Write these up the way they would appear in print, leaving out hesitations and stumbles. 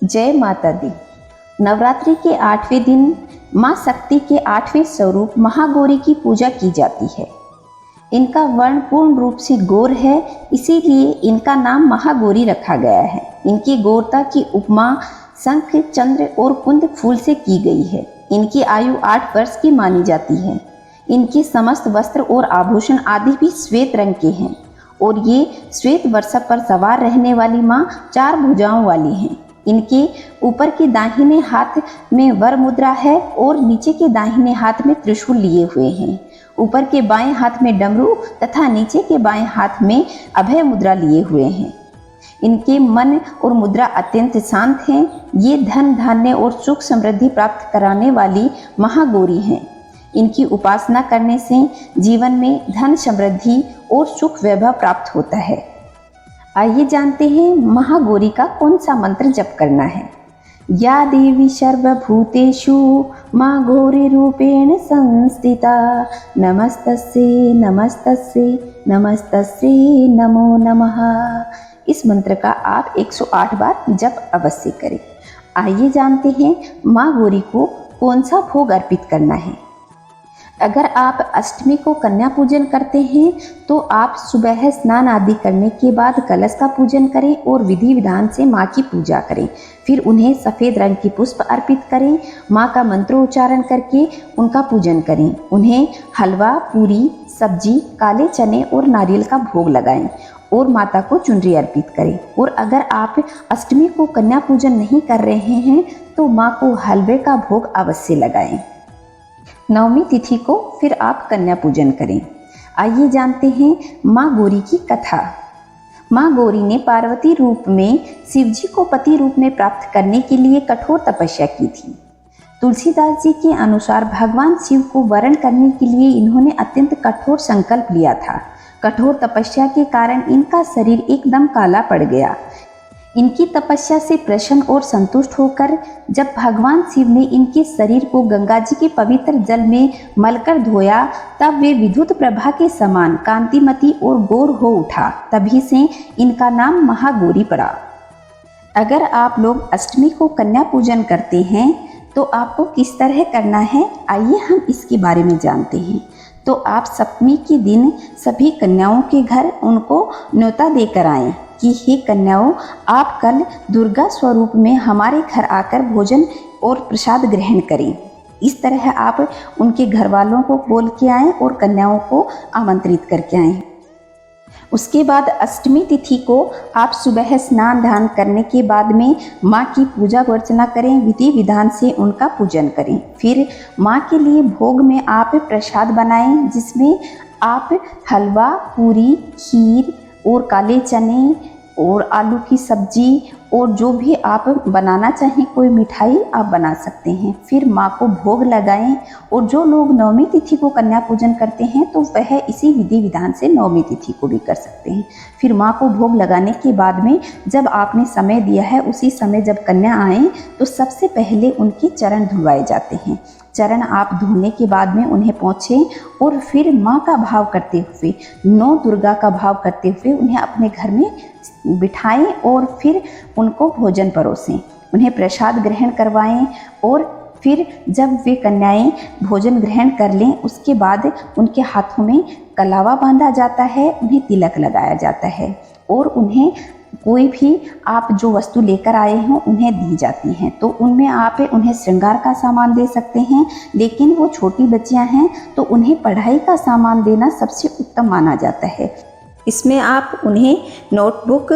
जय माता दी। नवरात्रि के 8वें दिन माँ शक्ति के 8वें स्वरूप महागौरी की पूजा की जाती है। इनका वर्ण पूर्ण रूप से गौर है, इसीलिए इनका नाम महागौरी रखा गया है। इनकी गौरता की उपमा शंख, चंद्र और कुंद फूल से की गई है। इनकी आयु 8 वर्ष की मानी जाती है। इनके समस्त वस्त्र और आभूषण आदि भी श्वेत रंग के हैं और ये श्वेत वृषभ पर सवार रहने वाली माँ 4 भुजाओं वाली हैं। इनके ऊपर के दाहिने हाथ में वर मुद्रा है और नीचे के दाहिने हाथ में त्रिशूल लिए हुए हैं। ऊपर के बाएं हाथ में डमरू तथा नीचे के बाएं हाथ में अभय मुद्रा लिए हुए हैं। इनके मन और मुद्रा अत्यंत शांत हैं। ये धन, धान्य और सुख समृद्धि प्राप्त कराने वाली महागौरी हैं। इनकी उपासना करने से जीवन में धन, समृद्धि और सुख वैभव प्राप्त होता है। आइए जानते हैं महागौरी का कौन सा मंत्र जप करना है। या देवी सर्वभूतेषु माँ गौरी रूपेण संस्थिता नमस्तस्यै नमस्तस्यै नमस्तस्यै नमो नमः। इस मंत्र का आप 108 बार जप अवश्य करें। आइए जानते हैं माँ गौरी को कौन सा भोग अर्पित करना है। अगर आप अष्टमी को कन्या पूजन करते हैं तो आप सुबह स्नान आदि करने के बाद कलश का पूजन करें और विधि विधान से माँ की पूजा करें। फिर उन्हें सफ़ेद रंग की पुष्प अर्पित करें। माँ का मंत्रोच्चारण करके उनका पूजन करें। उन्हें हलवा, पूरी, सब्जी, काले चने और नारियल का भोग लगाएं और माता को चुनरी अर्पित करें। और अगर आप अष्टमी को कन्या पूजन नहीं कर रहे हैं तो माँ को हलवे का भोग अवश्य लगाएं। नवमी तिथि को फिर आप कन्या पूजन करें। आइए जानते हैं माँ गौरी की कथा। माँ गौरी ने पार्वती रूप में शिवजी को पति रूप में प्राप्त करने के लिए कठोर तपस्या की थी। तुलसीदास जी के अनुसार भगवान शिव को वरण करने के लिए इन्होंने अत्यंत कठोर संकल्प लिया था। कठोर तपस्या के कारण इनका शरीर एकदम काला पड़ गया। इनकी तपस्या से प्रसन्न और संतुष्ट होकर जब भगवान शिव ने इनके शरीर को गंगा जी के पवित्र जल में मलकर धोया तब वे विद्युत प्रभा के समान कांतिमती और गौर हो उठा। तभी से इनका नाम महागौरी पड़ा। अगर आप लोग अष्टमी को कन्या पूजन करते हैं तो आपको किस तरह करना है, आइए हम इसके बारे में जानते हैं। तो आप सप्तमी के दिन सभी कन्याओं के घर उनको न्योता देकर आएं कि हे कन्याओं, आप कल दुर्गा स्वरूप में हमारे घर आकर भोजन और प्रसाद ग्रहण करें। इस तरह आप उनके घर वालों को बोल के आएँ और कन्याओं को आमंत्रित करके आएँ। उसके बाद अष्टमी तिथि को आप सुबह स्नान दान करने के बाद में माँ की पूजा अर्चना करें, विधि विधान से उनका पूजन करें। फिर माँ के लिए भोग में आप प्रसाद बनाएं, जिसमें आप हलवा, पूरी, खीर और काले चने और आलू की सब्जी और जो भी आप बनाना चाहें कोई मिठाई आप बना सकते हैं। फिर माँ को भोग लगाएं। और जो लोग नवमी तिथि को कन्या पूजन करते हैं तो वह इसी विधि विधान से नवमी तिथि को भी कर सकते हैं। फिर माँ को भोग लगाने के बाद में जब आपने समय दिया है उसी समय जब कन्या आए तो सबसे पहले उनके चरण धुलवाए जाते हैं। चरण आप धोने के बाद में उन्हें पोंछें और फिर माँ का भाव करते हुए, नौ दुर्गा का भाव करते हुए उन्हें अपने घर में बिठाएं और फिर उनको भोजन परोसें, उन्हें प्रसाद ग्रहण करवाएं। और फिर जब वे कन्याएं भोजन ग्रहण कर लें उसके बाद उनके हाथों में कलावा बांधा जाता है, उन्हें तिलक लगाया जाता है और उन्हें कोई भी आप जो वस्तु लेकर आए हों उन्हें दी जाती हैं। तो उनमें आप उन्हें श्रृंगार का सामान दे सकते हैं, लेकिन वो छोटी बच्चियां हैं तो उन्हें पढ़ाई का सामान देना सबसे उत्तम माना जाता है। इसमें आप उन्हें नोटबुक,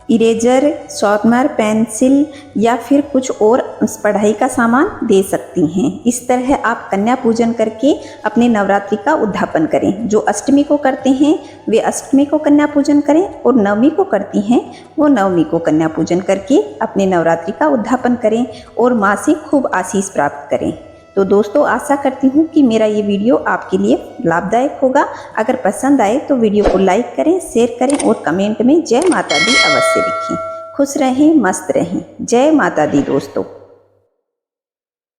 इरेजर, शार्पनर, पेंसिल या फिर कुछ और पढ़ाई का सामान दे सकती हैं। इस तरह आप कन्या पूजन करके अपने नवरात्रि का उद्यापन करें। जो अष्टमी को करते हैं वे अष्टमी को कन्या पूजन करें और नवमी को करती हैं वो नवमी को कन्या पूजन करके अपने नवरात्रि का उद्यापन करें और माँ से खूब आशीष प्राप्त करें। तो दोस्तों, आशा करती हूँ कि मेरा ये वीडियो आपके लिए लाभदायक होगा। अगर पसंद आए तो वीडियो को लाइक करें, शेयर करें और कमेंट में जय माता दी अवश्य लिखें। खुश रहें, मस्त रहें। जय माता दी दोस्तों।